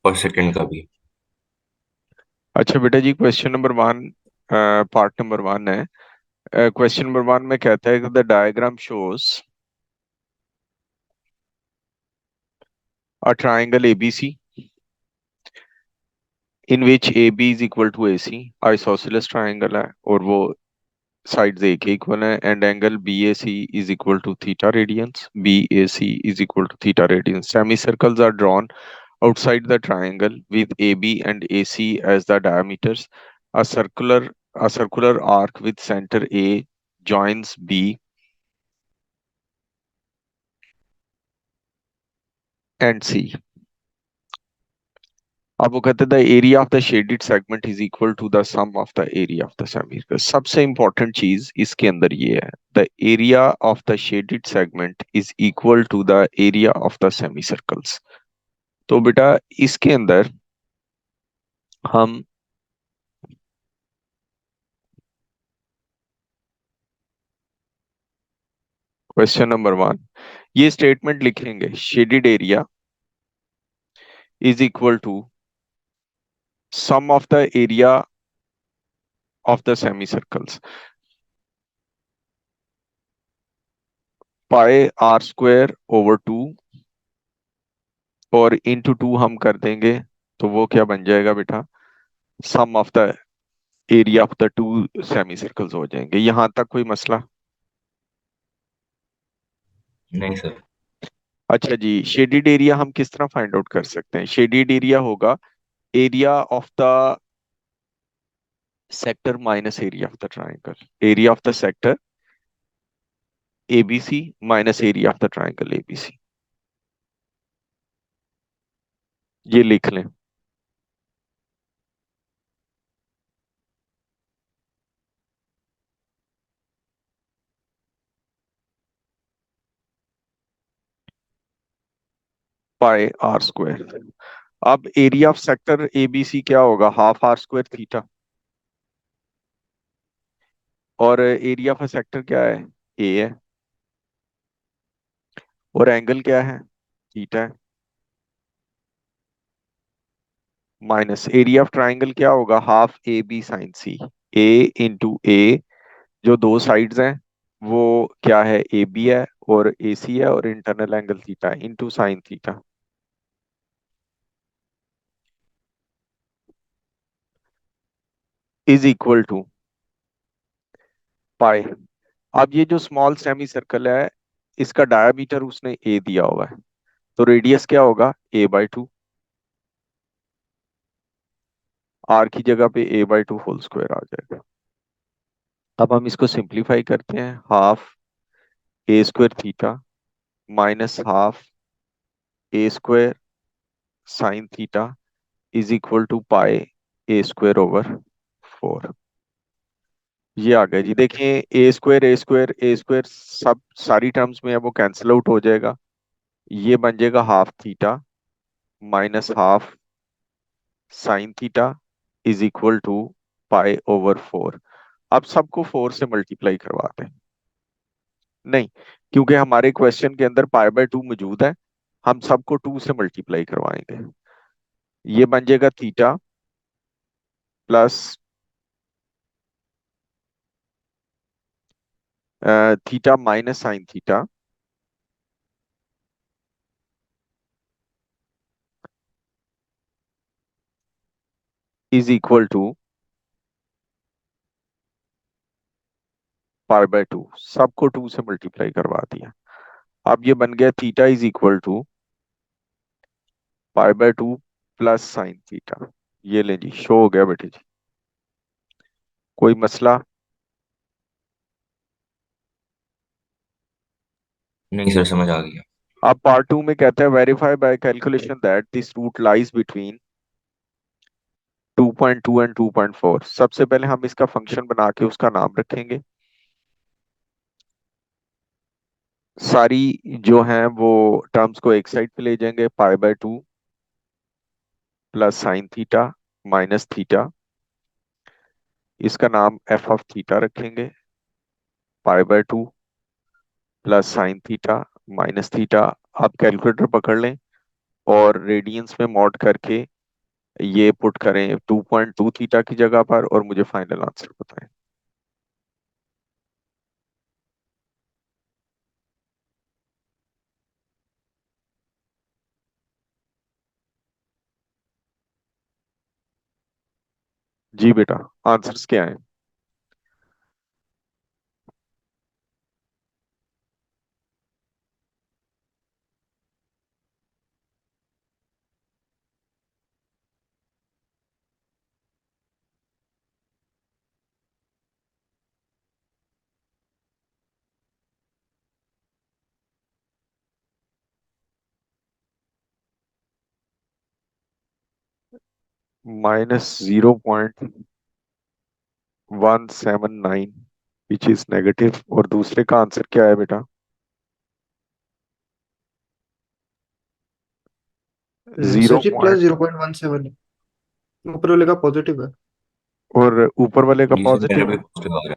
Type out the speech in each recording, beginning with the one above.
पर सेकंड का भी। अच्छा बेटा जी, question number one, part number one है। क्वेश्चन नंबर वन में कहता है कि the diagram shows a triangle ABC in which A B is equal to A C. Isosceles triangle है और वो साइड्स ए के इक्वल है, and angle B A C is equal to theta radians, B A C is equal to theta radians. Semi circles are drawn outside the triangle with AB and AC as the diameters. A circular a circular arc with center A joins B and C. अब वो कहते हैं the area of the shaded segment is equal to the sum of the area of the semi circle. सबसे important चीज इसके अंदर ये है, the area of the shaded segment is equal to the area of the semi circles. तो बेटा इसके अंदर हम क्वेश्चन नंबर वन ये स्टेटमेंट लिखेंगे, shaded area is equal to sum of the area of the semicircles, pi r square over two, और into two हम कर देंगे तो वो क्या बन जाएगा बेटा, sum of the area of the two semi circles हो जाएंगे। यहां तक कोई मसला? नहीं सर। अच्छा जी, शेडेड एरिया हम किस तरह फाइंड आउट कर सकते हैं? शेडेड एरिया होगा area of the sector minus area of the triangle, area of the sector ABC minus area of the triangle ABC. ये लिख लें, पाई आर स्क्वायर। अब एरिया ऑफ सेक्टर एबीसी क्या होगा, हाफ आर स्क्वायर थीटा। और area of sector क्या है, ए है। और एंगल क्या है, थीटा है। माइनस एरिया ऑफ ट्राइंगल क्या होगा, half A B sine C. A into A, जो दो साइड्स हैं वो क्या है, ए बी है और ए सी है, और internal angle theta into sine theta is equal to pi. अब ये जो स्मॉल सेमी सर्कल है इसका डायामीटर उसने ए दिया हुआ है, तो रेडियस क्या होगा, ए बाई टू। आर की जगह पे a by two whole square आ जाएगा। अब हम इसको सिंप्लीफाई करते हैं, half a square theta minus half a square sine theta is equal to pi a square over four. ये आ गया जी। देखिए ए स्क्वायर सब सारी टर्म्स में है वो कैंसिल आउट हो जाएगा। ये बन जाएगा half theta minus half sine theta is equal to pi over four. अब सबको फोर से मल्टीप्लाई करवाते हैं, नहीं, क्योंकि हमारे क्वेश्चन के अंदर पाई बाय टू मौजूद है, हम सबको टू से मल्टीप्लाई करवाएंगे। ये बन जाएगा theta plus theta minus sine theta is equal to pi by two. सबको टू से मल्टीप्लाई करवा दिया। अब ये बन गया theta is equal to pi by two plus sine theta. ये ले जी, शो हो गया बेटे जी। कोई मसला? नहीं सर, समझ आ गया। अब पार्ट टू में कहता है verify by calculation that this root lies between 2.2 and 2.4। सबसे पहले हम इसका फंक्शन बना के उसका नाम रखेंगे। सारी जो हैं वो टर्म्स को एक साइड पे ले जाएंगे, पाई by two plus sine theta minus theta, इसका नाम एफ ऑफ थीटा रखेंगे। पाई by two plus sine theta minus theta. आप कैलकुलेटर पकड़ लें, और रेडियंस में मॉड करके ये पुट करें 2.2 थीटा की जगह पर, और मुझे फाइनल आंसर बताएं। जी बेटा, आंसर्स क्या हैं? -0.179 विच इज नेगेटिव, और दूसरे का आंसर क्या है बेटा? जीरो सर जी प्लस पॉइंट 0.17 ऊपर वाले का पॉजिटिव है। और ऊपर वाले का जी सर, मेरा पॉजिटिव भी है। पॉजिटिव आ रहा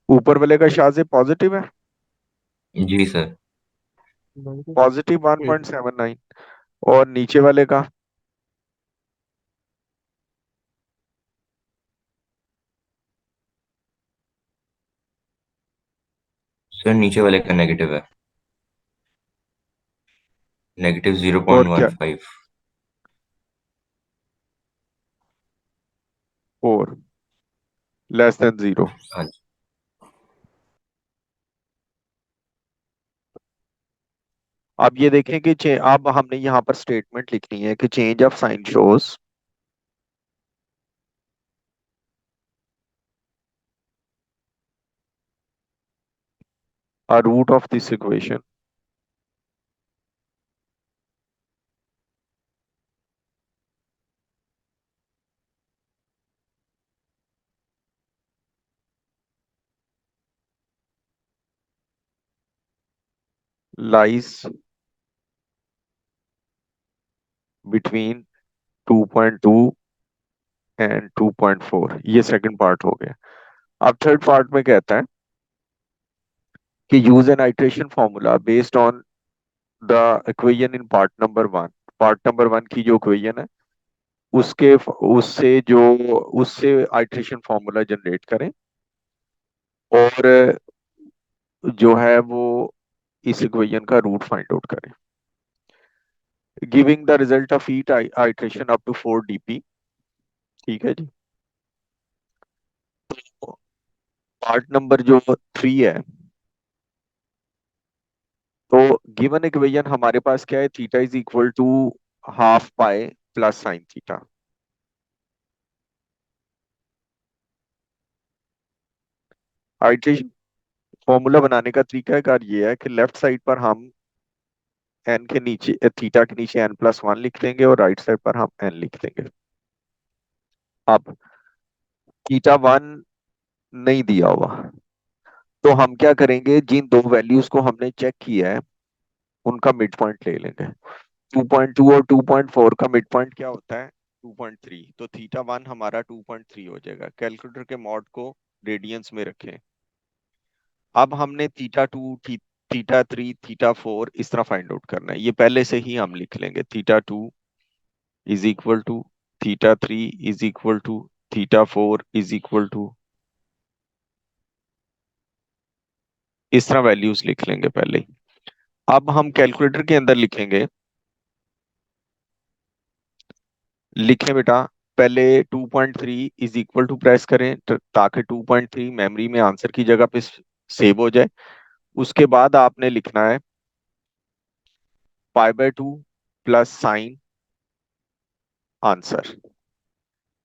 ऊपर वाले का शायद पॉजिटिव है। है। जी सर। पॉजिटिव वन हम्म, पॉइंट सेवन नाइन और नीचे वाले का? सर नीचे वाले का नेगेटिव है, नेगेटिव जीरो और पॉइंट वन क्या? फाइव 4 <<0 हाँ जी। अब ये देखें कि अब हमने यहाँ पर स्टेटमेंट लिखनी है कि change of sine shows a root of this equation lies between 2.2 and 2.4। ये सेकंड पार्ट हो गया। अब थर्ड पार्ट में कहता है कि use an iteration formula based on the equation in part number one. Part number one की जो इक्वेशन है उसके उससे जो उससे आइट्रेशन फॉर्मूला जनरेट करें, और जो है वो इस इक्वेशन का रूट फाइंड आउट करें, giving the result of each iteration up to 4 dp। ठीक है जी। पार्ट नंबर जो 3 है, तो गिवन इक्वेशन हमारे पास क्या है? Theta is equal to half pi plus sine theta. Iteration formula बनाने का तरीका कार ये है कि लेफ्ट साइड पर हम एन के नीचे थीटा के नीचे n+1 लिख देंगे, और राइट साइड पर हम n लिख देंगे। अब थीटा वन नहीं दिया हुआ, तो हम क्या करेंगे? जिन दो वैल्यूज को हमने चेक किया है उनका मिड पॉइंट ले लेंगे। 2.2 और 2.4 का मिड पॉइंट क्या होता है? 2.3। तो थीटा वन हमारा 2.3 हो जाएगा। कैलकुलेटर के मॉड को रेडियंस में रखें। अब हमने theta two, theta three, theta four इस तरह फाइंड आउट करना है। ये पहले से ही हम लिख लेंगे। Theta two is equal to theta three is equal to theta four is equal to, इस तरह वैल्यूज लिख लेंगे पहले ही। अब हम कैलकुलेटर के अंदर लिखेंगे। लिखें बेटा, पहले 2.3 इज इक्वल टू प्रेस करें ताकि 2.3 मेमोरी में आंसर की जगह पे सेव हो जाए। उसके बाद आपने लिखना है π/2 प्लस साइन आंसर,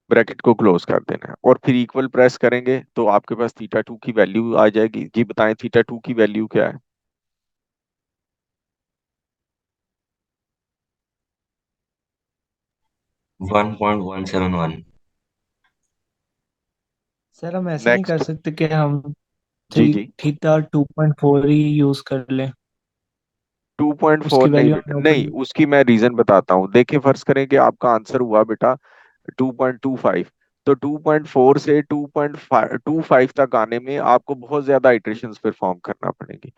ब्रैकेट को क्लोज कर देना है, और फिर इक्वल प्रेस करेंगे तो आपके पास थीटा टू की वैल्यू आ जाएगी। जी बताएं, थीटा टू की वैल्यू क्या है? 1.171। सर हम ऐसा नहीं कर नेक्स्ट। सकते कि हम जी थ्री जी। थीटा 2.4 ही यूज कर लें? 2.4 उसकी नहीं वैल्यू बेटा, हमने नहीं, ऊपर। उसकी मैं रीजन बताता हूँ। देखिए, फर्ज करें कि आपका आंसर हुआ बेटा 2.25, तो 2.4 से 2.25 तक आने में आपको बहुत ज्यादा इटरेशंस परफॉर्म करना पड़ेंगे।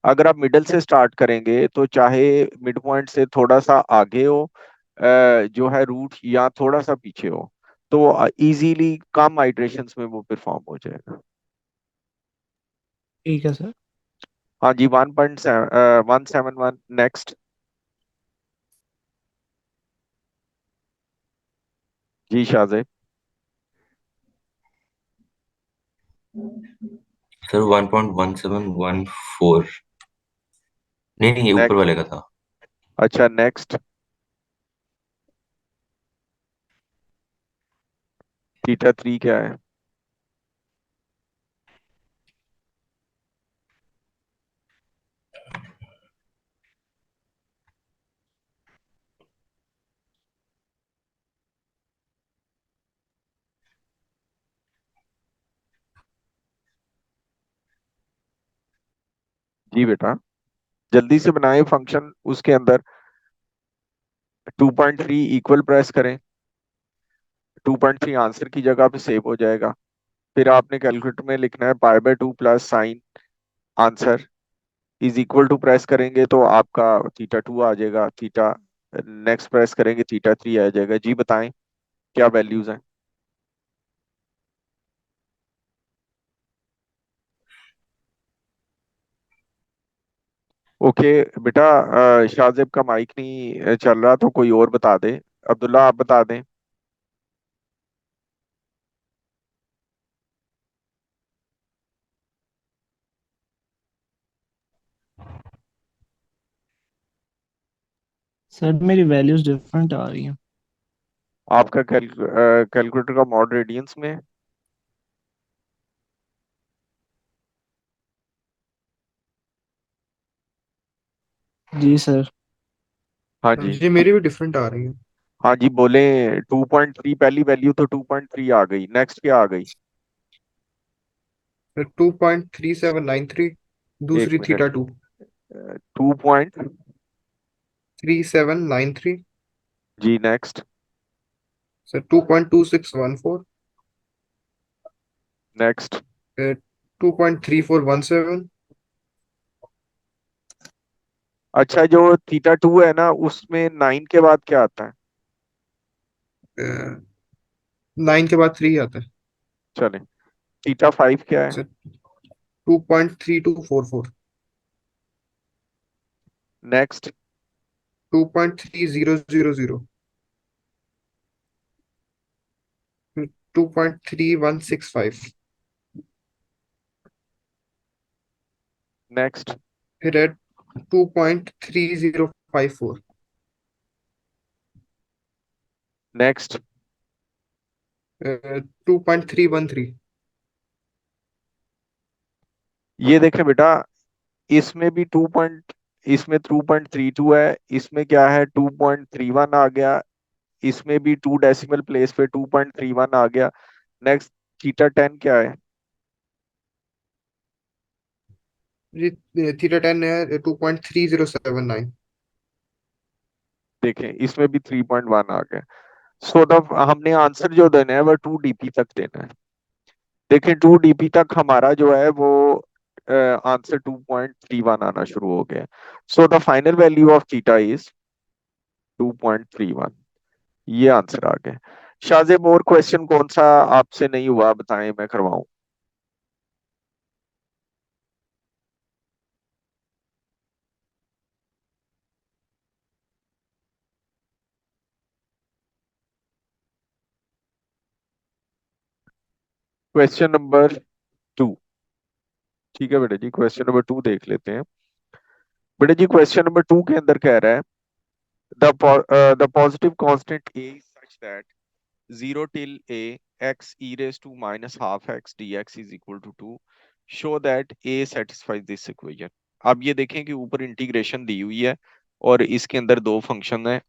अगर आप मिडल से स्टार्ट करेंगे तो चाहे मिड पॉइंट से थोड़ा सा आगे हो जो है रूट, या थोड़ा सा पीछे हो, तो इजीली कम इटरेशंस में वो परफॉर्म हो जाएगा। ठीक है सर। हाँ जी, 1.171 नेक्स्ट। जी शाहजेब। सर 1.1714। नहीं नहीं, ये ऊपर नेक्स्ट। वाले का था। अच्छा नेक्स्ट। थीटा 3 क्या है? जी बेटा, जल्दी से बनाए फंक्शन। उसके अंदर 2.3 इक्वल प्रेस करें, 2.3 आंसर की जगह पे सेव हो जाएगा। फिर आपने कैलकुलेटर में लिखना है pi by 2 plus sine answer is equal to, press करेंगे तो आपका थीटा 2 आ जाएगा, थीटा नेक्स्ट प्रेस करेंगे थीटा 3 आ जाएगा। जी बताएं क्या वैल्यूज हैं? ओके बेटा, शाहजेब का माइक नहीं चल रहा, तो कोई और बता दे। अब्दुल्ला आप बता दें। सर मेरी वैल्यूज डिफरेंट आ रही हैं। आपका कैलकुलेटर का मॉड रेडियंस में है? जी सर। हाँ हाँ जी। जी, मेरी भी डिफरेंट आ रही है। हाँ जी बोले। 2.3 पहली वैल्यू तो 2.3 आ गई, नेक्स्ट क्या आ गई? फिर 2.3793, एक दूसरी मिनट। थीटा 2। 2. 3793। जी नेक्स्ट। सर 2.2614। नेक्स्ट। फिर 2.3417। अच्छा, जो थीटा 2 है ना, उसमें 9 के बाद क्या आता है? 9 के बाद 3 आता है। चले। थीटा 5 क्या है? सर 2.3244। नेक्स्ट। 2.3000। फिर 2.3165। नेक्स्ट। फिर है 2.3054। नेक्स्ट। 2.313। ये देखें बेटा, इसमें भी 2 पॉइंट, इसमें 2.32 है, इसमें क्या है 2.31 आ गया, इसमें भी 2 डेसिमल प्लेस पे 2.31 आ गया। नेक्स्ट। थीटा 10 क्या है? जी, थीटा 10 है 2.3079। देखें इसमें भी 3.1 आ गया। सो द हमने आंसर जो देना है वो 2 dp तक देना है। देखें 2 dp तक हमारा जो है वो आंसर 2.31 आना शुरू हो गया। सो the final value of theta is 2.31। ये आंसर आ गया। शाहजेब और क्वेश्चन कौन सा आपसे नहीं हुआ बताएं, मैं करवाऊं। Question number 2। ठीक है बेटा जी, क्वेश्चन नंबर 2 देख लेते हैं। बेटा जी क्वेश्चन नंबर 2 के अंदर कह रहा है the positive constant A such that 0 till a x e raised to minus half x dx is equal to 2, show that a satisfies this equation। अब ये देखें कि ऊपर इंटीग्रेशन दी हुई है और इसके अंदर दो फंक्शन है।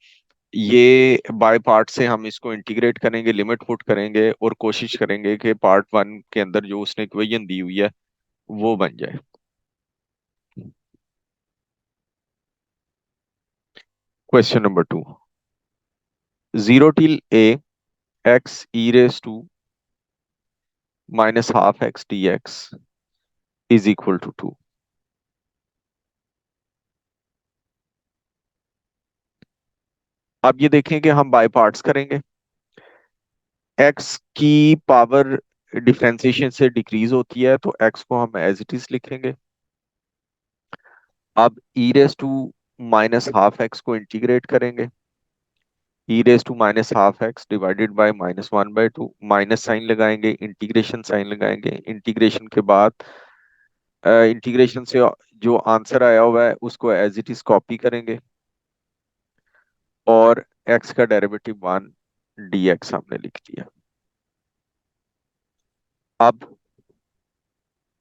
ये बाय पार्ट से हम इसको इंटीग्रेट करेंगे, लिमिट पुट करेंगे और कोशिश करेंगे कि पार्ट 1 के अंदर जो उसने इक्वेशन दी हुई है वो बन जाए। Question number 2। 0 till a x e raised to minus half x d x is equal to 2। अब ये देखें कि हम बाय पार्ट्स करेंगे। एक्स की पावर डिफरेंशिएशन से डिक्रीज होती है तो एक्स को हम एज इट इज लिखेंगे। अब e raise to minus half x को इंटीग्रेट करेंगे। E raise to minus half x divided by -1/2, minus sign लगाएंगे, इंटीग्रेशन साइन लगाएंगे। इंटीग्रेशन के बाद इंटीग्रेशन से जो आंसर आया हुआ है उसको एज इट इज कॉपी करेंगे और एक्स का डेरिवेटिव 1 डी एक्स हमने लिख दिया। अब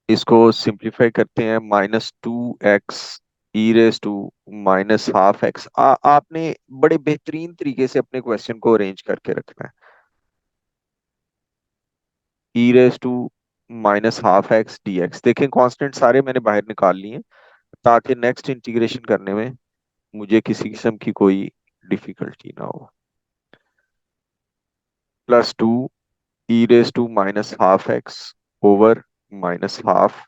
इसको सिंप्लीफाई करते हैं। -2x e raise to minus half x. आपने बड़े बेहतरीन तरीके से अपने क्वेश्चन को अरेंज करके रखना है। E raise to minus half x d x, देखें कांस्टेंट सारे मैंने बाहर निकाल लिए हैं ताकि नेक्स्ट इंटीग्रेशन करने में मुझे किसी किस्म की कोई डिफिकल्टी ना हो। +2 e raise to minus half x over minus half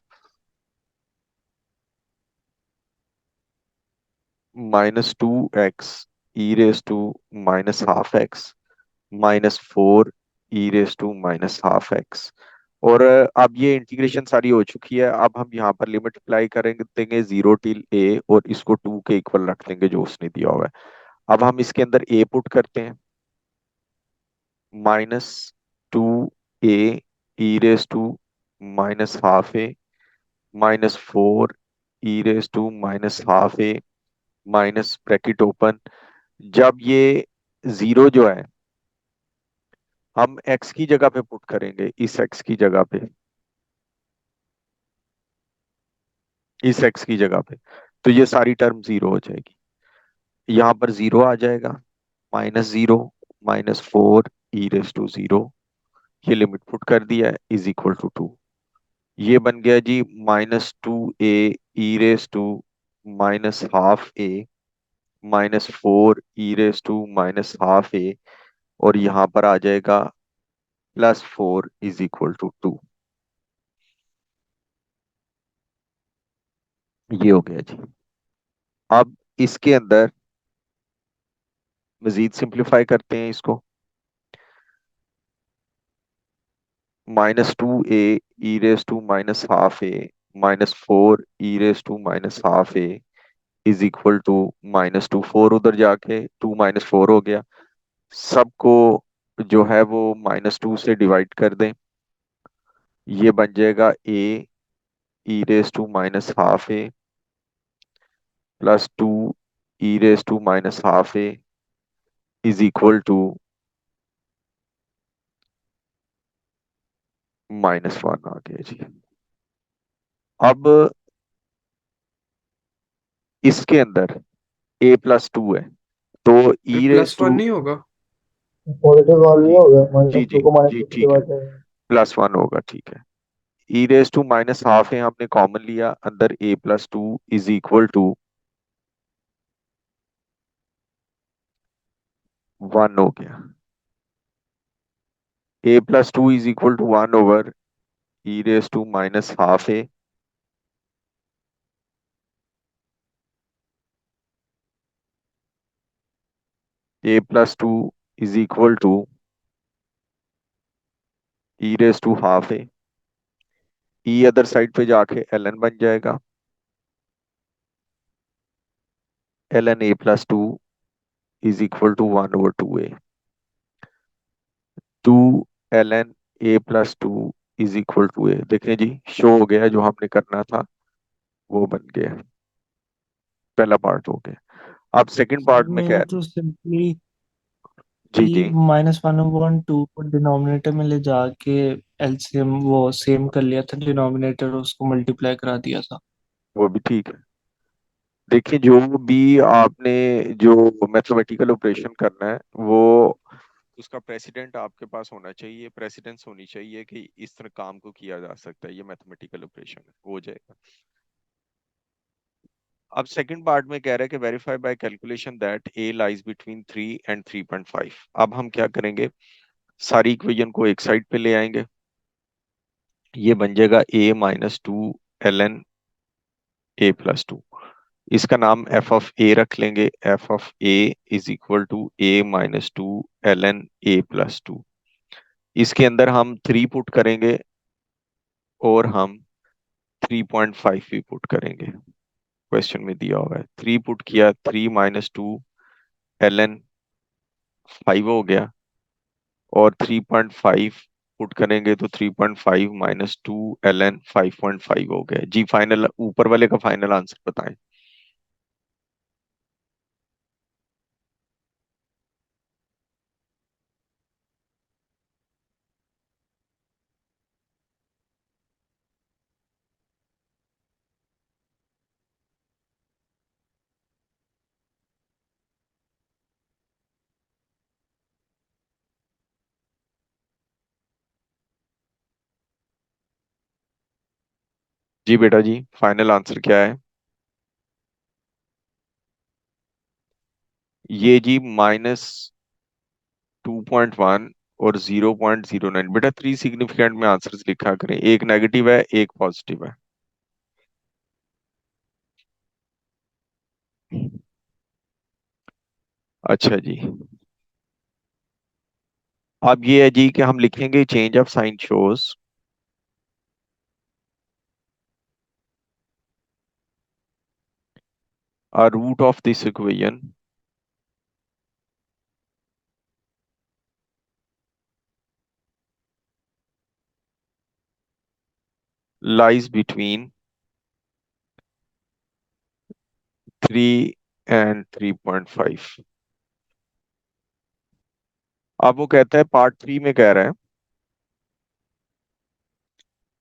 -2x e raise to minus half x -4 e raise to minus half x. और अब ये इंटीग्रेशन सारी हो चुकी है। अब हम यहाँ पर लिमिट अप्लाई करेंगे, देंगे 0 टिल a और इसको 2 के इक्वल रख देंगे जो उसने दिया हुआ है। अब हम इसके अंदर a पुट करते हैं। -2a e raise to minus half a -4 e raise to minus half a minus bracket open. जब ये 0 जो है हम x की जगह पे पुट करेंगे, इस x की जगह पे, इस x की जगह पे, तो ये सारी टर्म 0 हो जाएगी। यहाँ पर 0 आ जाएगा, -0 -4 ई रेस टू 0, ये लिमिट पुट कर दिया है, इज इक्वल टू 2। ये बन गया जी -2a e raise to minus half a -4 e raise to minus half a, और यहाँ पर आ जाएगा +4 इज इक्वल टू 2। ये हो गया जी। अब इसके अंदर मजीद सिंप्लीफाई करते हैं इसको। -2a e raise to minus half a -4 e raise to minus half a is equal to -2, 4 उधर जाके 2 -4 हो गया। सबको जो है वो -2 से डिवाइड कर दें, ये बन जाएगा a e raise to minus half a +2 e raise to minus half a is equal to -1 आ गया जी। अब इसके अंदर a+2 है तो ई रेस +1 टू, नहीं होगा? पॉजिटिव वाला जी ये होगा, जी -2 जी को जी -2 से ठीक है, डिवाइड करेंगे। +1 होगा, ठीक है। E raise to minus half है, आपने कॉमन लिया, अंदर a+2 इज इक्वल टू 1 हो गया। a+2 is equal to 1 over e raise to minus half a a+2 is equal to e raise to half a। E other side पे जाके ln बन जाएगा, ln a+2 is equal to 1/2a। 2 ln a+2 is equal to a, देखें जी show हो गया, जो हमने करना था वो बन गया, पहला पार्ट हो गया। अब सेकंड सर पार्ट में क्या मैं है? तो सिंपली जी ई जी, -1/2 को डिनोमिनेटर में ले जाके एलसीएम वो सेम कर लिया था, डिनोमिनेटर उसको मल्टीप्लाई करा दिया था। वो भी ठीक है। देखिए जो भी आपने जो मैथमेटिकल ऑपरेशन करना है वो उसका प्रेसिडेंट आपके पास होना चाहिए, प्रेसिडेंस होनी चाहिए कि इस तरह काम को किया जा सकता है, ये मैथमेटिकल ऑपरेशन हो जाएगा। अब सेकंड पार्ट में कह रहा है कि verify by calculation that a lies between 3 and 3.5। अब हम क्या करेंगे, सारी इक्वेशन को एक साइड पे ले आएंगे, ये बन जाएगा a-2 ln a+2। इसका नाम f ऑफ a रख लेंगे। f of a is equal to a-2 ln a+2। इसके अंदर हम 3 पुट करेंगे और हम 3.5 भी पुट करेंगे। क्वेश्चन में दिया हुआ है 3 पुट किया, 3 - 2 ln 5 हो गया, और 3.5 पुट करेंगे तो 3.5 - 2 ln 5.5 हो गया। जी फाइनल, ऊपर वाले का फाइनल आंसर बताएं। जी बेटा जी, फाइनल आंसर क्या है? ये जी -2.1 और 0.09। बेटा 3 सिग्निफिकेंट में आंसर्स लिखा करें, एक नेगेटिव है एक पॉजिटिव है। अच्छा जी, अब ये है जी कि हम लिखेंगे change of sine shows a root of this equation lies between 3 and 3.5। अब वो कहता है पार्ट 3 में कह रहा है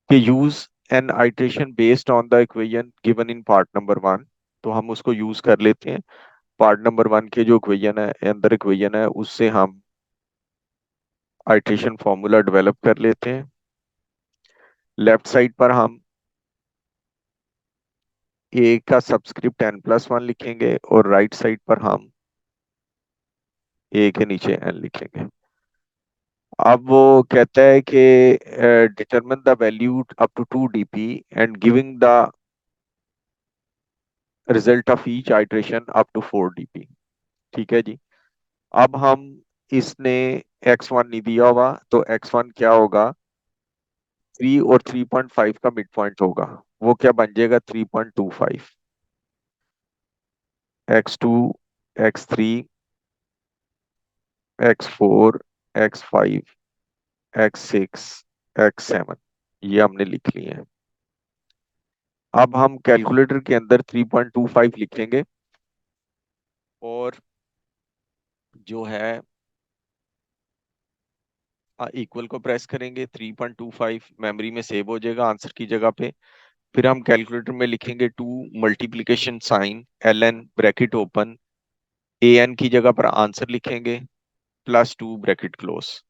कि use an iteration based on the equation given in part number 1। तो हम उसको यूज कर लेते हैं। पार्ट नंबर 1 के जो इक्वेशन है, अंदर इक्वेशन है, उससे हम आइट्रेशन फॉर्मूला डेवलप कर लेते हैं। लेफ्ट साइड पर हम ए का सबस्क्रिप्ट n+1 लिखेंगे और राइट साइड पर हम ए के नीचे n लिखेंगे। अब वो कहता है कि determine the value up to 2 dp and giving the result of each iteration up to 4 dp। ठीक है जी। अब हम, इसने x1 नहीं दिया हुआ, तो x1 क्या होगा? 3 और 3.5 का मिड पॉइंट होगा। वो क्या बन जाएगा? 3.25। x2, x3, x4, x5, x6, x7 ये हमने लिख लिए हैं। अब हम कैलकुलेटर के अंदर 3.25 लिखेंगे और जो है इक्वल को प्रेस करेंगे। 3.25 मेमोरी में सेव हो जाएगा आंसर की जगह पे। फिर हम कैलकुलेटर में लिखेंगे 2 multiplication sign ln bracket open, an की जगह पर आंसर लिखेंगे +2 ब्रैकेट क्लोज,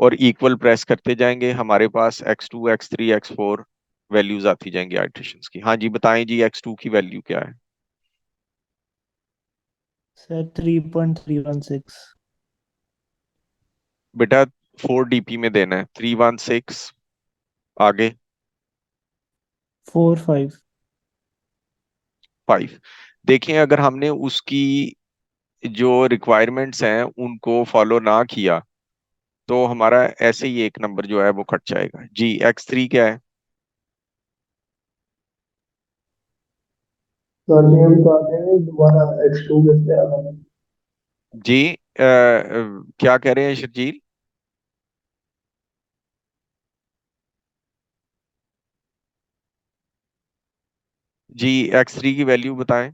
और इक्वल प्रेस करते जाएंगे। हमारे पास x2, x3, x4 वैल्यूज आती जाएंगी आइट्रेशंस की। हाँ जी बताएं जी, x2 की वैल्यू क्या है? सर 3.316। बेटा 4 dp में देना है। 316 आगे 4 5। 5। देखिए अगर हमने उसकी जो रिक्वायरमेंट्स हैं उनको फॉलो ना किया तो हमारा ऐसे ही एक नंबर जो है वो कट जाएगा। जी x3 क्या है? सर ये बता देंगे दोबारा x2 कैसे आना है? जी क्या कह रहे हैं शर्जील? जी x3 की वैल्यू बताएं।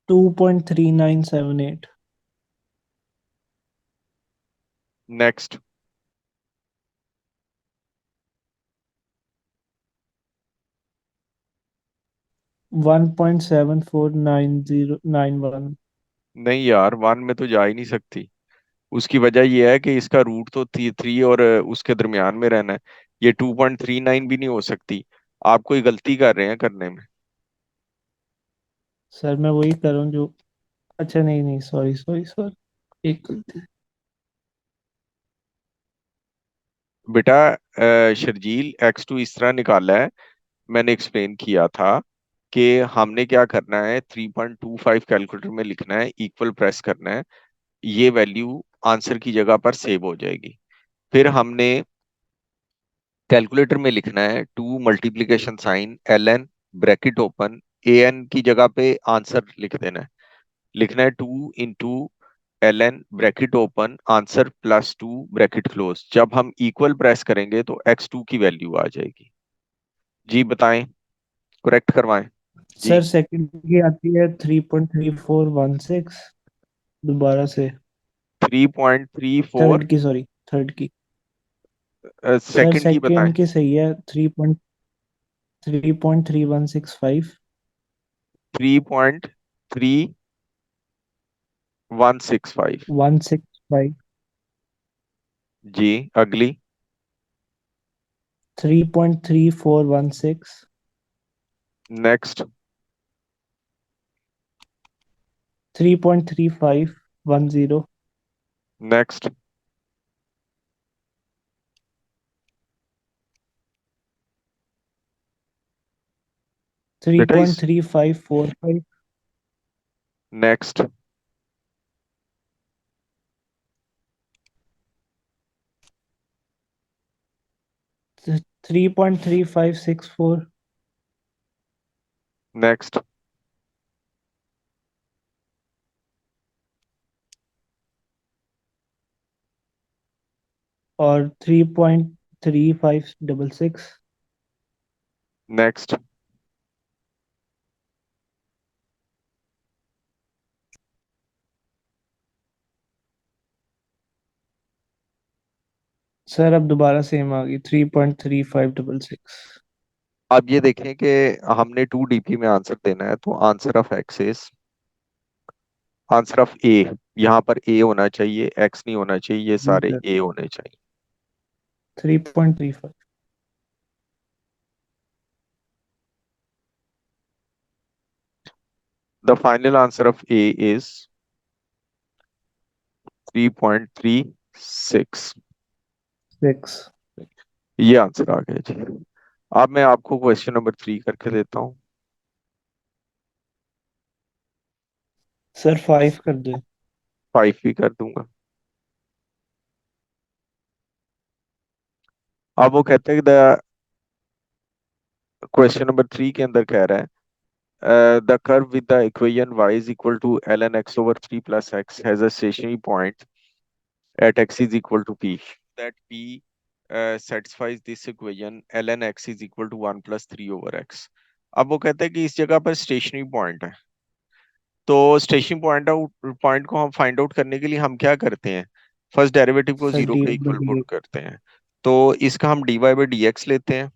2.3978। नेक्स्ट। 1.749091। नहीं यार, 1 में तो जा ही नहीं सकती। उसकी वजह यह है कि इसका रूट तो 3 और उसके दरमियान में रहना है। ये 2.39 भी नहीं हो सकती। आप कोई गलती कर रहे हैं करने में। सर मैं वही कर रहा हूँ जो, अच्छा नहीं नहीं, सॉरी सॉरी सॉरी, एक गलती। बेटा शर्जील x2 इस तरह निकाला है, मैंने एक्सप्लेन किया था कि हमने क्या करना है, 3.25 कैलकुलेटर में लिखना है, इक्वल प्रेस करना है, ये वैल्यू आंसर की जगह पर सेव हो जाएगी। फिर हमने कैलकुलेटर में लिखना है 2 multiplication sign ln bracket open, an की जगह पे आंसर लिख देना है, लिखना है 2 into ln bracket open answer plus 2 bracket close. जब हम इक्वल प्रेस करेंगे तो x2 की वैल्यू आ जाएगी। जी बताएं, करेक्ट करवाएं जी। सर सेकंड की आती है 3.3416, दोबारा से। 3.34 थर्ड की, सॉरी, थर्ड की। सर सेकंड की बताएं। सेकंड की सही है, 3.3165। 3.3165। 165। जी अगली। 3.3416। नेक्स्ट। 3.3510। नेक्स्ट। थ्री बेटा पॉइंट इस three five four five next. 3.3564। Next. और 3.3566। नेक्स्ट। सर अब दोबारा सेम आ गई, 3.3566। अब ये देखें कि हमने 2 DP में आंसर देना है, तो answer of x is, answer of A, यहाँ पर ए होना चाहिए, एक्स नहीं होना चाहिए, ये जी सारे सर, ए होने चाहिए। 3.35। The final answer of A is 3.36। 6। ये आंसर आ गया जी। अब मैं आपको क्वेश्चन नंबर 3 करके देता हूँ। सर 5 कर दे। 5 भी कर दूंगा। अब वो कहते हैं द क्वेश्चन नंबर 3 के अंदर कह रहा है the curve with the equation y is equal to ln x over 3 plus x has a stationary point at x is equal to p, that p satisfies this equation ln x is equal to 1 plus 3 over x। अब वो कहते हैं कि इस जगह पर stationery point है, तो स्टेशनरी पॉइंट को हम फाइंड आउट करने के लिए हम क्या करते हैं, फर्स्ट डेरिवेटिव को सर 0 डी के by equal D put x. करते हैं, तो इसका हम dy by dx लेते हैं।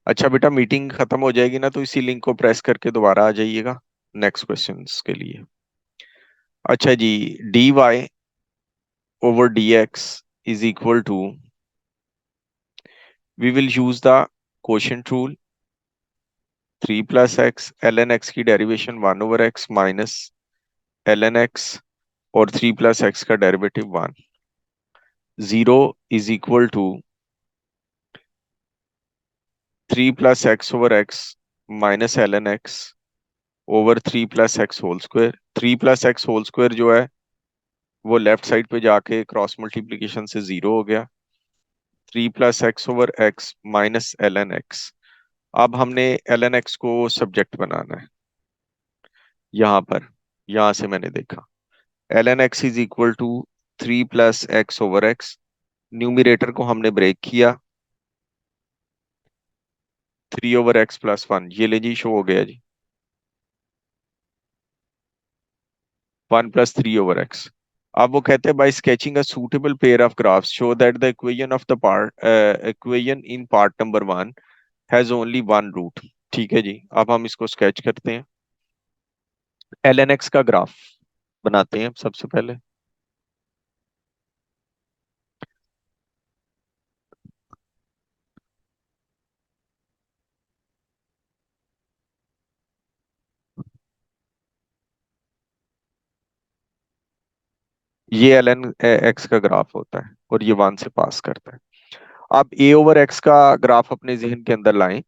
अच्छा बेटा, मीटिंग खत्म हो जाएगी ना, तो इसी लिंक को प्रेस करके दोबारा आ जाइएगा नेक्स्ट क्वेश्चंस के लिए। अच्छा जी, dy over dx is equal to, we will use the quotient rule, 3 plus x, ln x की derivation 1 over x minus ln x, और 3 plus x का derivative 1। 0 is equal to 3 plus x over x minus ln x over 3 plus x whole square. 3 plus x whole square जो है वो left side पे जाके cross multiplication से 0 हो गया। 3 plus x over x minus l n x. अब हमने एल एन एक्स को सब्जेक्ट बनाना है यहाँ पर, यहाँ से मैंने देखा l n x is equal to 3 plus x over x, numerator को हमने ब्रेक किया, 3 ओवर एक्स प्लस 1, ये ले जी शो हो गया जी, 1 प्लस 3 ओवर एक्स। अब वो कहते हैं by sketching a suitable pair of graphs show that the equation of the part equation in part number 1 has only one root. ठीक है जी, अब हम इसको स्केच करते हैं, एल एन एक्स का ग्राफ बनाते हैं सबसे पहले। ये ln x का ग्राफ होता है और ये 1 से पास करता है। अब a ओवर x का ग्राफ अपने जहन के अंदर लाएं।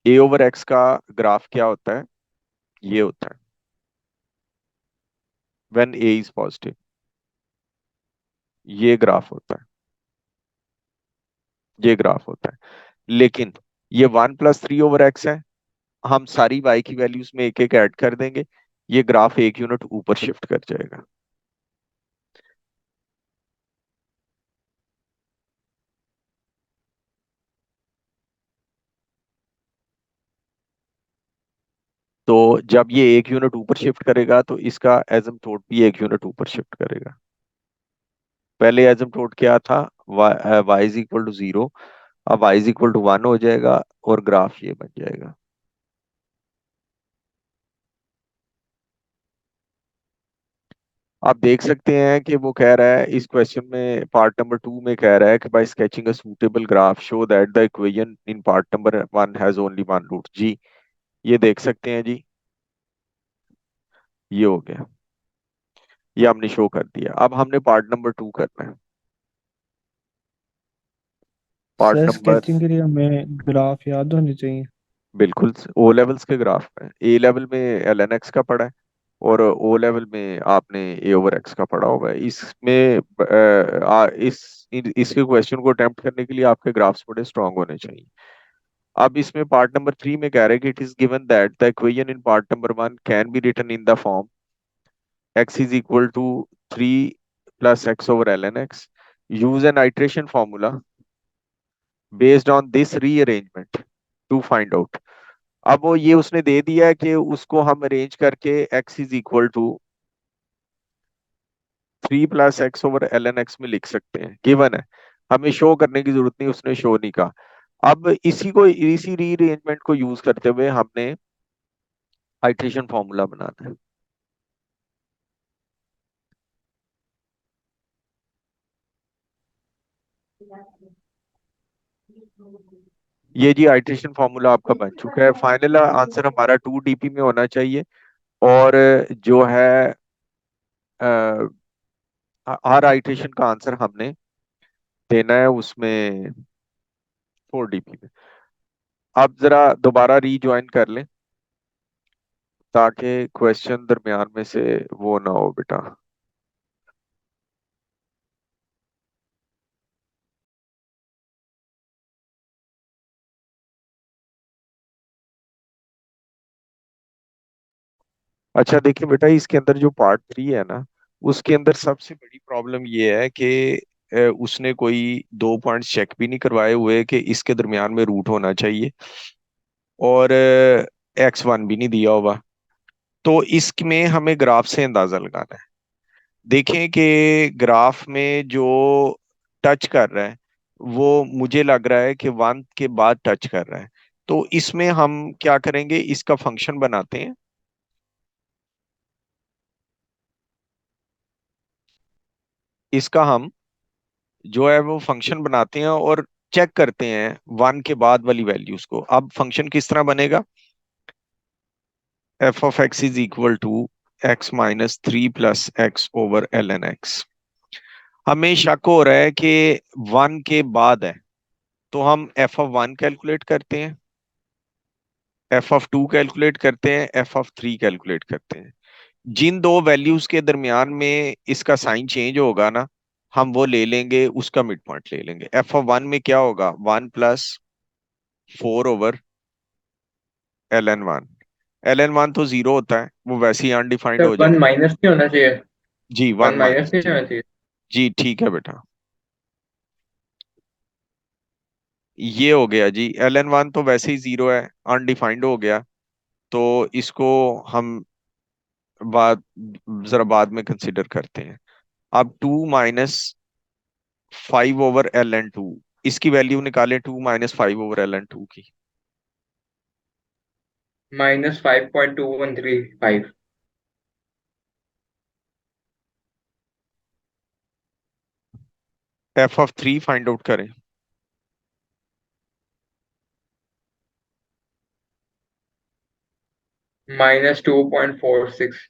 a ओवर x का ग्राफ क्या होता है? ये होता है व्हेन a इज पॉजिटिव, ये ग्राफ होता है, ये ग्राफ होता है। लेकिन ये 1+3/x है, हम सारी y की वैल्यूज में एक एक ऐड कर देंगे, ये ग्राफ 1 यूनिट ऊपर शिफ्ट कर जाएगा। तो जब ये 1 यूनिट ऊपर शिफ्ट करेगा तो इसका एसिम्प्टोट भी 1 यूनिट ऊपर शिफ्ट करेगा। पहले एसिम्प्टोट क्या था? y इज इक्वल टू 0, अब y इज इक्वल टू 1 हो जाएगा और ग्राफ ये बन जाएगा। आप देख सकते हैं कि वो कह रहा है इस क्वेश्चन में, पार्ट नंबर 2 में कह रहा है कि by sketching a suitable graph show that the equation in part number 1 has only one root. जी ये देख सकते हैं जी, ये हो गया, ये हमने शो कर दिया। अब हमने पार्ट नंबर 2 करना है। पार्ट सर नंबर, स्केचिंग के लिए हमें ग्राफ याद होने चाहिए। बिल्कुल ओ लेवल्स के ग्राफ में, ए लेवल में एल एन एक्स का पढ़ा है और ओ लेवल में आपने ए ओवर एक्स का पढ़ा होगा। इसमें इसके क्वेश्चन को अटेम्प्ट करने के लिए आपके ग्राफ्स बड़े स्ट्रांग होने चाहिए। अब इसमें पार्ट नंबर 3 में कह रहे हैं कि it is given that the equation in part number 1 can be written in the form x is equal to 3 + x/ln x, use an iteration formula based on this rearrangement to find out. अब वो ये उसने दे दिया है कि उसको हम arrange करके x is equal to 3 + x/ln x में लिख सकते हैं, गिवन है, हमें शो करने की जरूरत नहीं, उसने शो नहीं कहा। अब इसी रीअरेंजमेंट को यूज करते हुए हमने आइट्रेशन फॉर्मूला बनाना है। ये जी आइट्रेशन फॉर्मूला आपका बन चुका है। फाइनल आंसर हमारा 2 dp में होना चाहिए और जो है हर आइट्रेशन का आंसर हमने देना है उसमें 4 dp में। अब जरा दोबारा रीज्वाइन कर लें ताकि क्वेश्चन दरमियान में से वो ना हो बेटा। अच्छा देखिए बेटा, इसके अंदर जो पार्ट 3 है ना, उसके अंदर सबसे बड़ी प्रॉब्लम ये है कि उसने कोई 2 पॉइंट्स चेक भी नहीं करवाए हुए कि इसके दरमियान में रूट होना चाहिए और x1 भी नहीं दिया होगा। तो इसमें हमें ग्राफ से अंदाजा लगाना है। देखें कि ग्राफ में जो टच कर रहा है वो मुझे लग रहा है कि 1 के बाद टच कर रहा है। तो इसमें हम क्या करेंगे, इसका फंक्शन बनाते हैं। इसका हम जो है वो फंक्शन बनाते हैं और चेक करते हैं 1 के बाद वाली वैल्यूज को। अब फंक्शन किस तरह बनेगा? f(x) is equal to x-3 + x/ln x। हमें शक हो रहा है कि 1 के बाद है, तो हम f(1) कैलकुलेट करते हैं, f(2) कैलकुलेट करते हैं, f(3) कैलकुलेट करते हैं। जिन दो वैल्यूज के दरमियान में इसका साइन चेंज होगा ना, हम वो ले लेंगे, उसका मिड पॉइंट ले लेंगे। f(1) में क्या होगा? 1+4/ln1। ln1 तो 0 होता है, वो वैसे ही अनडिफाइंड सर हो वन जाएगा। माइनस नहीं होना चाहिए? जी वन 1 माइनस माइनस नहीं जी। होना चाहिए? जी ठीक है बेटा, ये हो गया जी। ln1 तो वैसे ही 0 है, अनडिफाइंड हो गया, तो इसको हम बाद जरा बाद में कंसिडर करते हैं। अब 2 - 5/ln2, इसकी वैल्यू निकालें 2 - 5/ln2 की। -5.2135। f(3) फाइंड आउट करें। -2.46।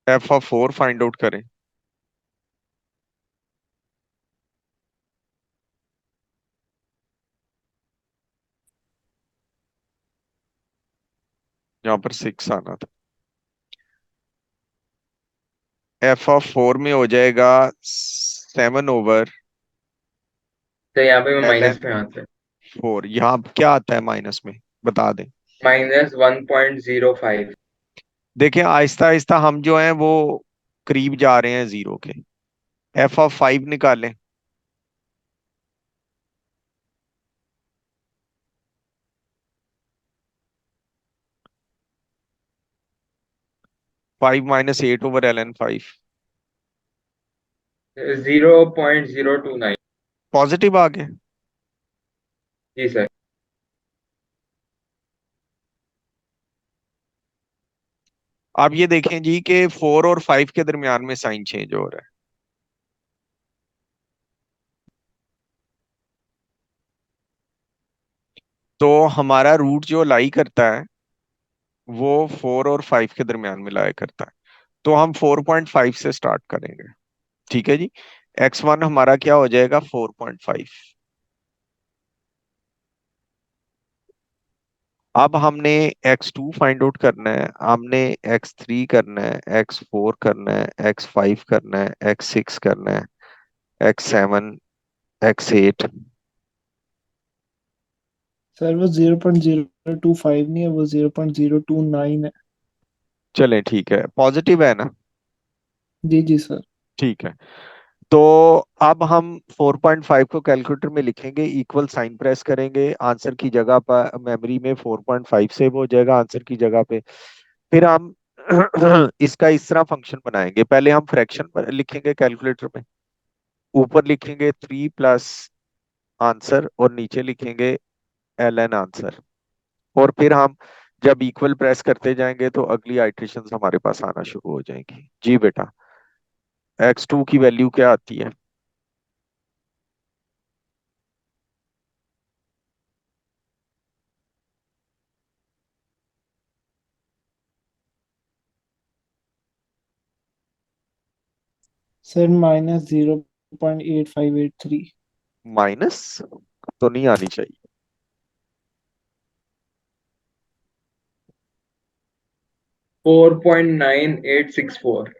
f(4) फाइंड आउट करें। यहाँ पर 6 आना था। f(4) में हो जाएगा 7/ln तो यहाँ पे मैं माइनस में आता है 4। यहाँ क्या आता है माइनस में, बता दें। -1.05। देखें आहिस्ता आहिस्ता हम जो हैं वो करीब जा रहे हैं जीरो के। f(5) निकालें। 5 - 8/ln 5 0.029। पॉजिटिव आ गए। जी सर। आप ये देखें जी कि 4 और 5 के दरमियान में साइन चेंज हो रहा है। तो हमारा रूट जो लाई करता है वो 4 और 5 के दरमियान में लाया करता है। तो हम 4.5 से स्टार्ट करेंगे। ठीक है जी। x1 हमारा क्या हो जाएगा, 4.5। अब हमने x2 फाइंड आउट करना है, हमने x3 करना है, x4 करना है, x5 करना है, x6 करना है, x7, x8। सर वो 0.025 नहीं है, वो 0.029 है। चलें ठीक है, पॉजिटिव है ना। जी जी सर। ठीक है। तो अब हम 4.5 को कैलकुलेटर में लिखेंगे, इक्वल साइन प्रेस करेंगे, आंसर की जगह पर मेमोरी में 4.5 सेव हो जाएगा आंसर की जगह पे। फिर हम इसका इस तरह फंक्शन बनाएंगे। पहले हम फ्रैक्शन पर लिखेंगे कैलकुलेटर में, ऊपर लिखेंगे 3 प्लस आंसर और नीचे लिखेंगे ln आंसर। और फिर हम जब इक्वल प्रेस करते जाएंगे तो अगली आइट्रेशन हमारे पास आना शुरू हो जाएंगी। जी बेटा, x2 की वैल्यू क्या आती है। सर -0.8583। माइनस तो नहीं आनी चाहिए। 4.9864।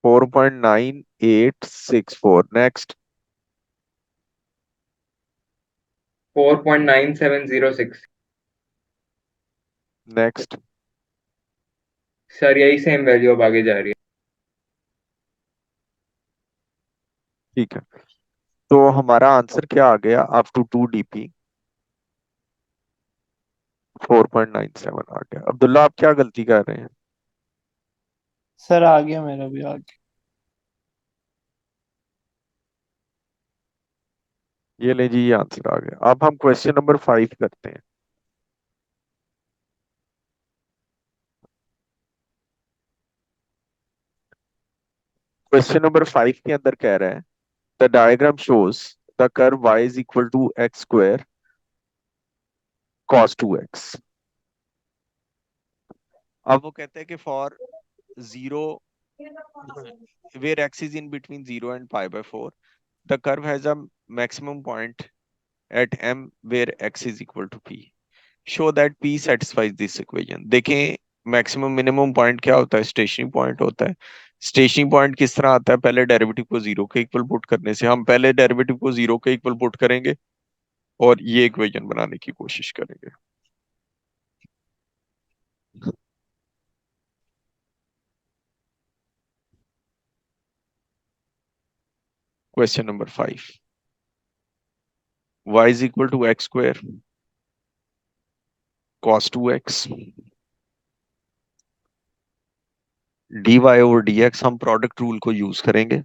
4.9864। नेक्स्ट। 4.9706। नेक्स्ट। सर यही सेम वैल्यू अब आगे जा रही है। ठीक है। तो हमारा आंसर क्या आ गया, अप टू 2 dp 4.97 आ गया। अब्दुल्ला आप क्या गलती कर रहे हैं। सर आ गया, मेरा भी आ गया। ये ले जी, ये आंसर आ गया। अब हम क्वेश्चन नंबर 5 करते हैं। क्वेश्चन नंबर 5 के अंदर कह रहा है the diagram shows the curve y is equal to x square cos 2x। अब वो कहते हैं कि for zero where x is in between 0 and pi by 4 the curve has a maximum point at m where x is equal to p, show that p satisfies this equation। देखें maximum minimum point क्या होता है, stationary point होता है। Stationary point किस तरह आता है, पहले डेरिवेटिव को जीरो के इक्वल पुट करने से। हम पहले डेरिवेटिव को जीरो के इक्वल पुट करेंगे और ये इक्वेशन बनाने की कोशिश करेंगे। Question number 5, y is equal to x square cos 2x dy over dx। हम प्रोडक्ट रूल को यूज करेंगे।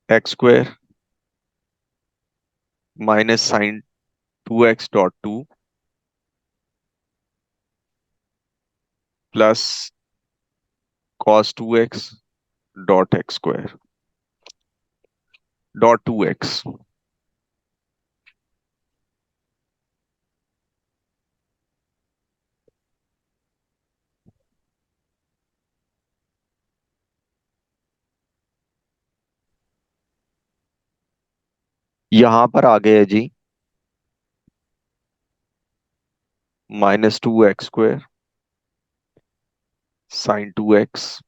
X square minus sine 2x dot 2 plus cos 2x dot x square dot 2x। यहां पर आ गए जी minus 2x² sine 2x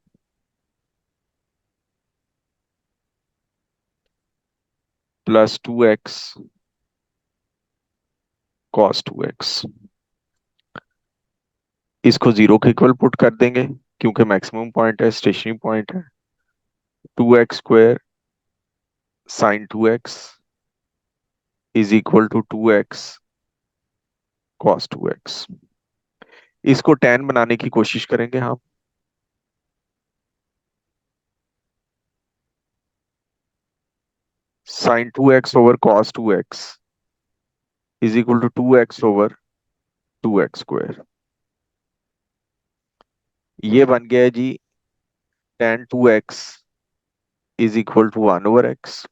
plus 2x cos 2x। इसको 0 के इक्वल पुट कर देंगे क्योंकि मैक्सिमम पॉइंट है, स्टेशनरी पॉइंट है। 2x² sine 2x is equal to 2x cos 2x। इसको tan बनाने की कोशिश करेंगे हम। Sine 2x over cos 2x is equal to 2x over 2x²। ये बन गया है जी tan 2x is equal to 1 over x।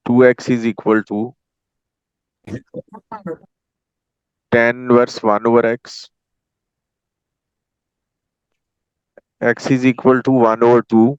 2x is equal to tan inverse 1 over x। x is equal to 1 over 2।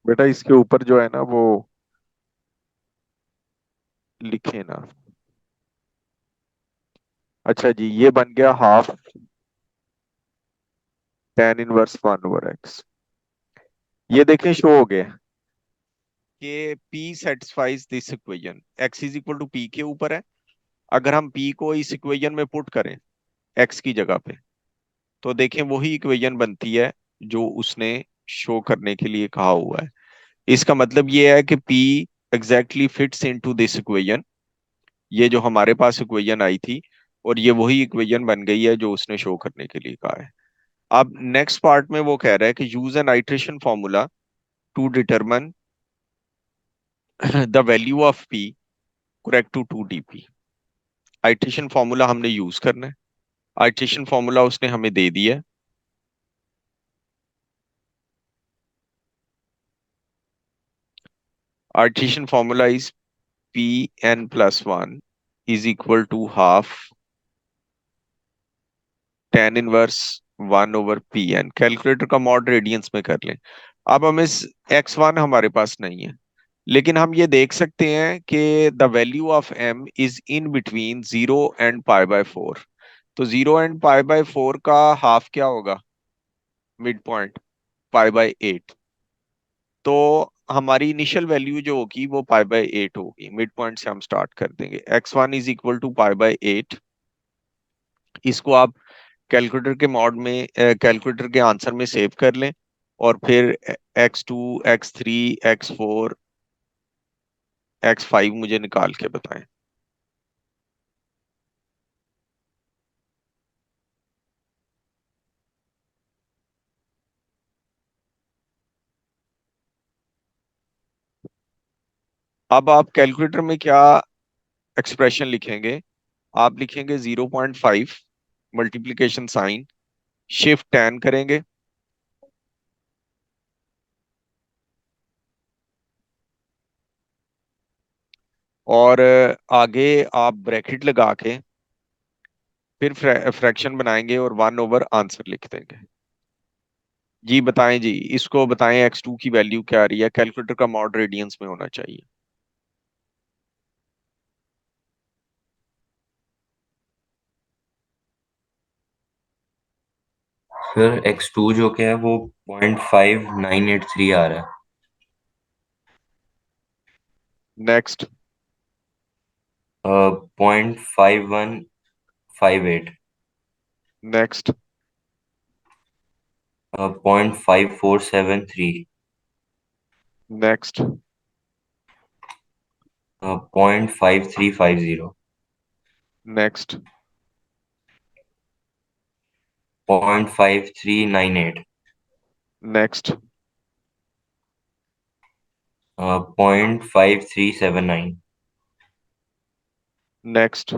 बेटा इसके ऊपर जो है ना वो लिखे ना। अच्छा जी, ये बन गया half tan inverse 1 over x। ये देखें शो हो गया कि P satisfies this equation. x is equal to P के ऊपर है। अगर हम P को इस इक्वेशन में पुट करें x की जगह पे, तो देखें वही इक्वेशन बनती है जो उसने शो करने के लिए कहा हुआ है। इसका मतलब ये है कि P exactly fits into this equation. ये जो हमारे पास इक्वेशन आई थी और ये वही इक्वेशन बन गई है जो उसने शो करने के लिए कहा है। अब नेक्स्ट पार्ट में वो कह रहा है कि use an iteration formula to determine the value of P correct to 2dp। Iteration formula हमने यूज करना है। आइट्रेशन फॉर्मूला उसने हमें दे दिया है। Iteration formula is Pn+1 is equal to half tan inverse 1 over Pn। Calculator का mode radians में कर लें। अब हम इस x1 हमारे पास नहीं है, लेकिन हम ये देख सकते हैं कि the value of m is in between 0 and π/4। तो 0 एंड π/4 का हाफ क्या होगा? Mid point π/8। तो हमारी इनिशियल वैल्यू जो होगी वो π/8 होगी। मिड पॉइंट से हम स्टार्ट कर देंगे। x1 is equal to π/8। इसको आप कैलकुलेटर के मॉड में कैलकुलेटर के आंसर में सेव कर लें और फिर x2 x3 x4 x5 मुझे निकाल के बताएं। अब आप कैलकुलेटर में क्या एक्सप्रेशन लिखेंगे? आप लिखेंगे 0.5 मल्टीप्लीकेशन साइन, शिफ्ट 10 करेंगे और आगे आप ब्रैकेट लगा के फिर फ्रैक्शन बनाएंगे और 1 ओवर आंसर लिख देंगे। जी बताएं जी, इसको बताएं x2 की वैल्यू क्या आ रही है? कैलकुलेटर का मॉड रेडियंस में होना चाहिए। सर x2 जो क्या है वो 0.5983 आ रहा है। Next 0.5158, next 0.5473, next 0.5350, next 0.5398, next 0.5379, next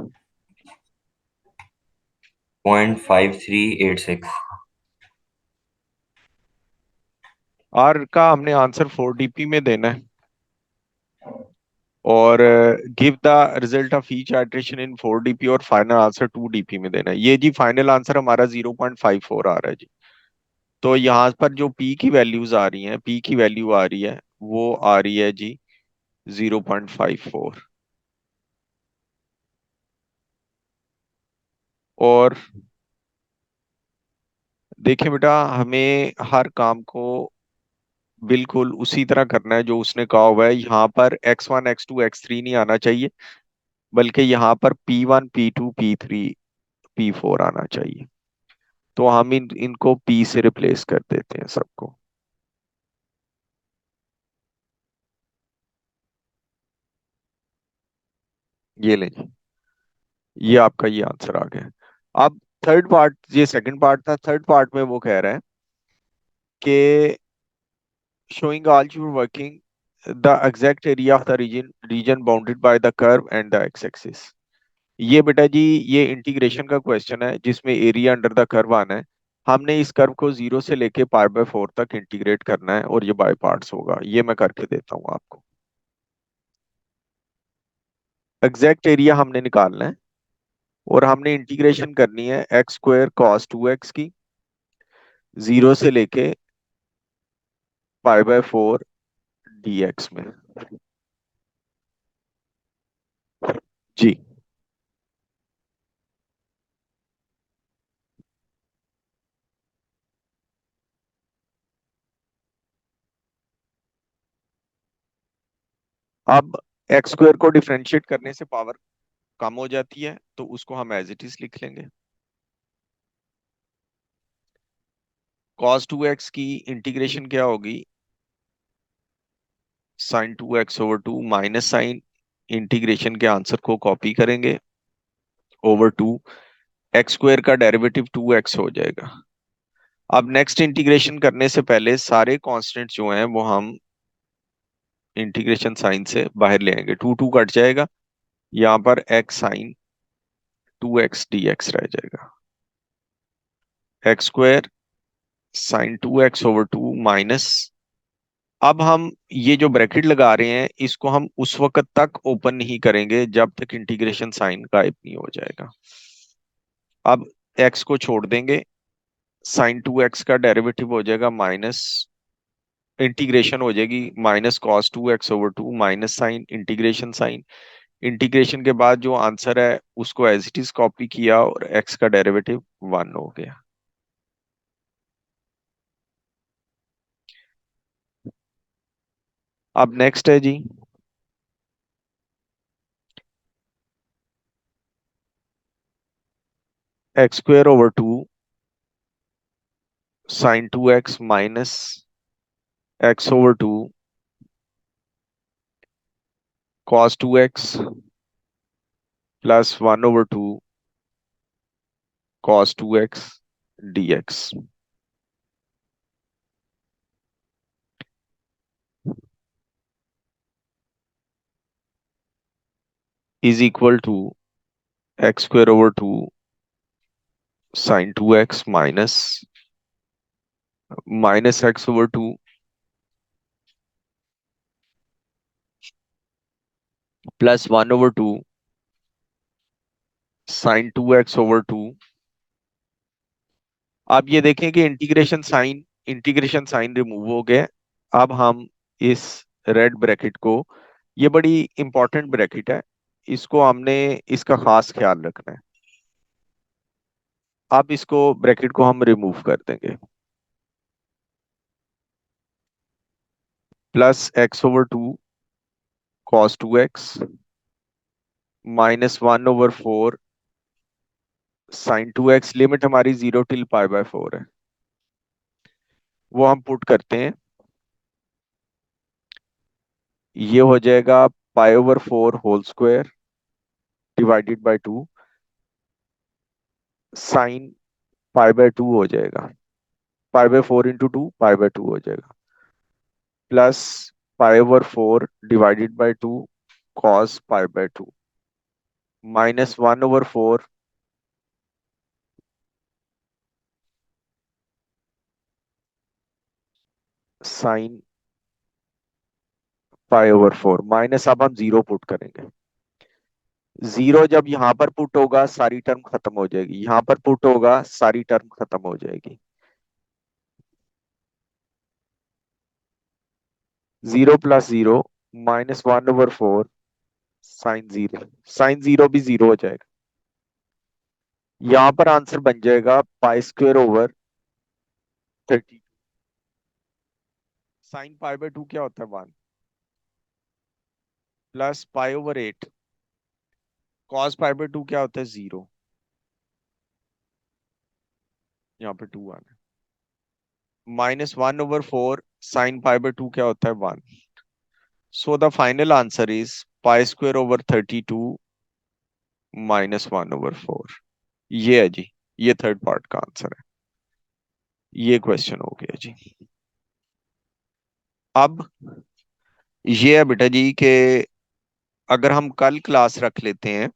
0.5386, आर का हमने आंसर 4 dp में देना है और give the result of each iteration in 4 dp और फाइनल आंसर 2 dp में देना है। ये जी फाइनल आंसर हमारा 0.54 आ रहा है जी। तो यहाँ पर जो पी की वैल्यूज आ रही हैं, पी की वैल्यू आ रही है वो आ रही है जी 0.54। और देखिए बेटा, हमें हर काम को बिल्कुल उसी तरह करना है जो उसने कहा हुआ है। यहाँ पर x1 x2 x3 नहीं आना चाहिए, बल्कि यहाँ पर p1 p2 p3 p4 आना चाहिए। तो हम इनको p से रिप्लेस कर देते हैं सबको। ये लें जी, ये आपका ये आंसर आ गया। अब थर्ड पार्ट, ये सेकंड पार्ट था। थर्ड पार्ट में वो कह रहा है कि showing algebra working the exact area of the region bounded by the curve and the x-axis। ये बेटा जी, ये इंटीग्रेशन का क्वेश्चन है जिसमें एरिया अंडर द कर्व आना है। हमने इस कर्व को 0 से लेके π/4 तक इंटीग्रेट करना है और ये बाय पार्ट्स होगा। ये मैं करके देता हूँ आपको। एग्जैक्ट एरिया हमने निकालना है और हमने इंटीग्रेशन करनी है x² cos 2x की 0 से लेके π/4 dx में जी। अब x² को डिफरेंशिएट करने से पावर कम हो जाती है, तो उसको हम एज इट इज लिख लेंगे। cos 2x की इंटीग्रेशन क्या होगी, sin 2x/2 minus sign integration के आंसर को कॉपी करेंगे ओवर 2, x² का डेरिवेटिव 2x हो जाएगा। अब नेक्स्ट इंटीग्रेशन करने से पहले सारे कांस्टेंट जो हैं वो हम इंटीग्रेशन साइन से बाहर ले आएंगे। 2 2 कट जाएगा, यहाँ पर x sin 2x dx रह जाएगा। x² sin 2x/2 माइनस, अब हम ये जो ब्रैकेट लगा रहे हैं इसको हम उस वक्त तक ओपन नहीं करेंगे जब तक इंटीग्रेशन साइन गायब नहीं हो जाएगा। अब x को छोड़ देंगे, sin 2x का डेरिवेटिव हो जाएगा माइनस, इंटीग्रेशन हो जाएगी -cos 2x/2 minus sign integration sign. Integration के बाद जो आंसर है उसको एज इट इज कॉपी किया और x का डेरिवेटिव 1 हो गया। अब नेक्स्ट है जी x²/2 sin 2x minus x/2 cos 2x plus 1/2 cos 2x dx is equal to x²/2 sin 2x minus x/2 plus 1/2 sin 2x/2। अब ये देखें कि इंटीग्रेशन साइन रिमूव हो गया। अब हम इस रेड ब्रैकेट को, ये बड़ी इंपॉर्टेंट ब्रैकेट है, इसको हमने इसका खास ख्याल रखना है। अब इसको ब्रैकेट को हम रिमूव कर देंगे। Plus x/2 cos 2x minus 1/4 sin 2x। Limit हमारी 0 till π/4 है, वो हम पुट करते हैं। ये हो जाएगा π/4 whole square divided by 2 sine π/2 हो जाएगा। π/4 इंटू 2 π/2 हो जाएगा, plus π/4 divided by 2 cos π/2 minus 1/4 sine π/4 minus, अब हम 0 पुट करेंगे। 0 जब यहां पर पुट होगा सारी टर्म खत्म हो जाएगी, यहां पर पुट होगा सारी टर्म खत्म हो जाएगी। 0 + 0 -1/4 sin 0 भी 0 हो जाएगा। यहां पर आंसर बन जाएगा π²/32। sin π/2 क्या होता है 1 प्लस π/8 cos π/2 क्या होता है 0। यहाँ पे 2 आना -1/4 sin π/2 क्या होता है 1। So the final answer is π²/32 -1/4। ये है जी, ये थर्ड पार्ट का आंसर है। ये क्वेश्चन हो गया जी। अब ये है बेटा जी कि अगर हम कल क्लास रख लेते हैं